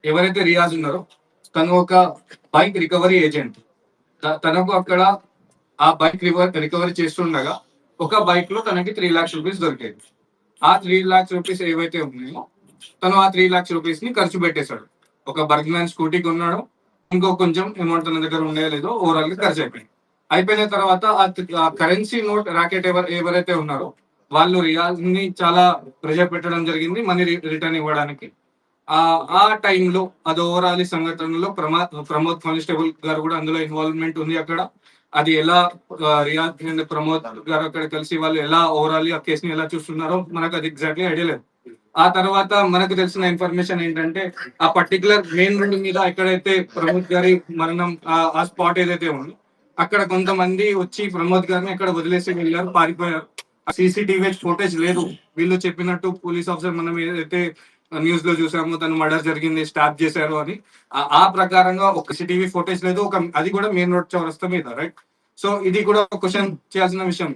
ఎవరైతే రియాజ్ ఉన్నారో తను ఒక బైక్ రికవరీ ఏజెంట్. తనకు అక్కడ ఆ బైక్ రికవరీ చేస్తుండగా ఒక బైక్ లో తనకి 3 lakhs రూపీస్ దొరికేది. ఆ 3 lakhs రూపీస్ ఏవైతే ఉన్నాయో తను ఆ 3 lakhs రూపీస్ ని ఖర్చు పెట్టేశాడు. ఒక బర్గ్మ్యాన్ స్కూటీ కొన్నాడు. ఇంకో కొంచెం అమౌంట్ తన దగ్గర ఉండేదో లేదో ఓవరాల్ గా ఖర్చు అయిపోయింది. అయిపోయిన తర్వాత ఆ కరెన్సీ నోట్ రాకెట్ ఎవరైతే ఉన్నారో వాళ్ళు రియాజ్ ని చాలా ప్రెషర్ పెట్టడం జరిగింది మనీ రిటర్న్ ఇవ్వడానికి. ఆ టైంలో అది ఓవరాల్ ఈ సంఘటనలో ప్రమోద్ కానిస్టేబుల్ గారు కూడా అందులో ఇన్వాల్వ్మెంట్ ఉంది అక్కడ. అది ఎలా రియాజ్ అండ్ ప్రమోద్ గారు అక్కడ కలిసి వాళ్ళు ఎలా ఓవరాల్ ఆ కేసుని ఎలా చూస్తున్నారో మనకు అది ఎగ్జాక్ట్లీ ఐడియా లేదు. ఆ తర్వాత మనకు తెలిసిన ఇన్ఫర్మేషన్ ఏంటంటే ఆ పర్టికులర్ మెయిన్ రోడ్ మీద ఎక్కడైతే ప్రమోద్ గారి మరణం ఆ స్పాట్ ఏదైతే ఉందో అక్కడ కొంతమంది వచ్చి ప్రమోద్ గారిని అక్కడ వదిలేసి వెళ్ళారు, పారిపోయారు. సీసీటీవీ ఫుటేజ్ లేదు. వీళ్ళు చెప్పినట్టు పోలీస్ ఆఫీసర్ మనం ఏదైతే న్యూస్ లో చూసాము తను మర్డర్ జరిగింది, స్టాప్ చేశారు అని. ఆ ప్రకారంగా ఒక సిటీవీ ఫుటేజ్ లేదు, అది కూడా మెయిన్ రోడ్ చౌరస్తా మీద, రైట్. సో ఇది కూడా క్వశ్చన్ చేయాల్సిన విషయం.